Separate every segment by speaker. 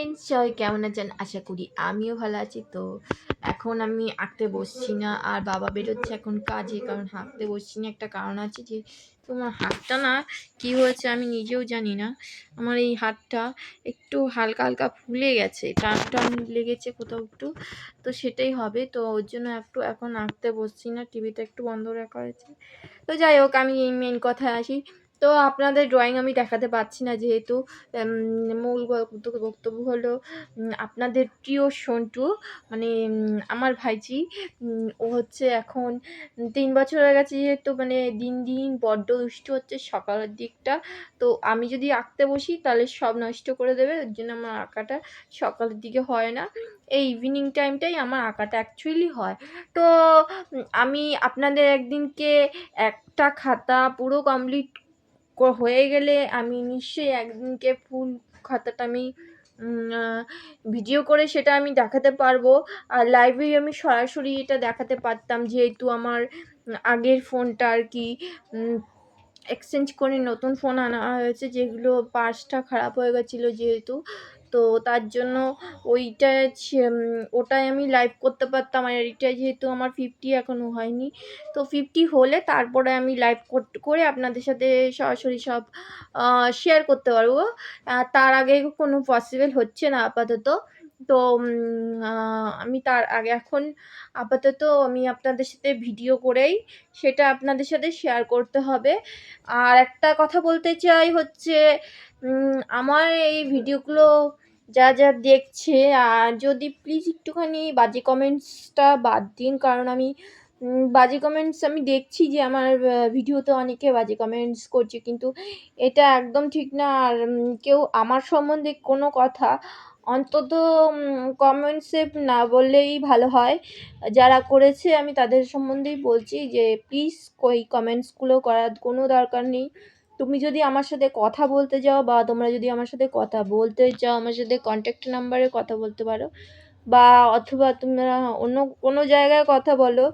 Speaker 1: Friends, সবাই কেমন আছেন? আশা করি আমিও ভালো আছি। তো এখন আমি আঁকতে বসছি না, আর বাবা বেরোচ্ছে এখন কাজে, কারণ হাঁকতে বসছি না একটা কারণ আছে যে তোমার হাতটা না কি হয়েছে আমি নিজেও জানি না। আমার এই হাতটা একটু হালকা হালকা ফুলে গেছে, টান টান লেগেছে কোথাও একটু, তো সেটাই হবে। তো ওর জন্য একটু এখন আঁকতে বসছি না, টিভিটা একটু বন্ধ রাখা হয়েছে। তো যাই হোক, আমি এই মেন কথায় আসি। তো আপনাদের ড্রয়িং আমি দেখাতে পারছি না, যেহেতু মূল বক্তব্য হলো আপনাদের প্রিয় সন্টু, মানে আমার ভাইজি। ও হচ্ছে এখন 3 বছর হয়ে গেছে, যেহেতু মানে দিন দিন বড্ড দুষ্ট হচ্ছে সকালের দিকটা। তো আমি যদি আঁকতে বসি তাহলে সব নষ্ট করে দেবে, ওর জন্য আমার আঁকাটা সকালের দিকে হয় না, এই ইভিনিং টাইমটাই আমার আঁকাটা অ্যাকচুয়ালি হয়। তো আমি আপনাদের একদিনকে একটা খাতা পুরো কমপ্লিট হয়ে গেলে আমি নিশ্চয়ই একদিনকে ফুল খাতাটা আমি ভিডিও করে সেটা আমি দেখাতে পারবো। আর লাইভে আমি সরাসরি এটা দেখাতে পারতাম, যেহেতু আমার আগের ফোনটা আর কি এক্সচেঞ্জ করে নতুন ফোন আনা হয়েছে, যেগুলো পার্টসটা খারাপ হয়ে গেছিলো যেহেতু। তো তার জন্য ওটাই আমি লাইভ করতে পারতাম। আর এটা যেহেতু আমার 50 এখনও হয়নি, তো 50 হলে তারপরে আমি লাইভ করে আপনাদের সাথে সরাসরি সব শেয়ার করতে পারবো। তার আগে কোনো পসিবল হচ্ছে না আপাতত। তো আমি তার আগে এখন আপাতত আমি আপনাদের সাথে ভিডিও করেই সেটা আপনাদের সাথে শেয়ার করতে হবে। আর একটা কথা বলতে চাই হচ্ছে, আমার এই ভিডিওগুলো যা দেখছে, আর যদি প্লিজ একটুখানি বাজে কমেন্টসটা বাদ দিন, কারণ আমি বাজে কমেন্টস আমি দেখছি যে আমার ভিডিওতে অনেকে বাজে কমেন্টস করছে, কিন্তু এটা একদম ঠিক না। আর কেউ আমার সম্বন্ধে কোনো কথা অন্তত কমেন্টসে না বললেই ভালো হয়। যারা করেছে আমি তাদের সম্বন্ধেই বলছি যে প্লিজ ওই কমেন্টসগুলো করার কোনো দরকার নেই। তুমি যদি আমার সাথে কথা বলতে যাও, বা তোমরা যদি আমার সাথে কথা বলতে চাও, আমার সাথে কন্ট্যাক্ট নাম্বারে কথা বলতে পারো, বা অথবা তোমরা অন্য কোনো জায়গায় কথা বলো।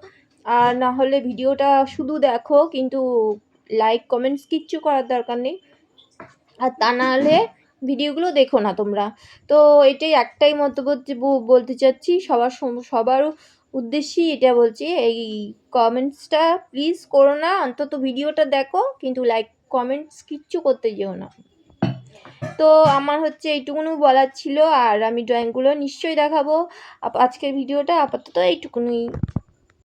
Speaker 1: আর না হলে ভিডিওটা শুধু দেখো, কিন্তু লাইক কমেন্টস কিচ্ছু করার দরকার নেই। আর তা না হলে ভিডিওগুলো দেখো না তোমরা। তো এটাই একটাই মন্তব্য বলতে চাচ্ছি, সবার উদ্দেশ্যেই এটা বলছি, এই কমেন্টসটা প্লিজ করো না, অন্তত ভিডিওটা দেখো, কিন্তু লাইক কমেন্টস কিচ্ছু করতে যেও না। তো আমার হচ্ছে এইটুকুনি বলার ছিল, আর আমি ড্রয়িংগুলো নিশ্চয়ই দেখাবো। আজকের ভিডিওটা আপাতত এইটুকুনি।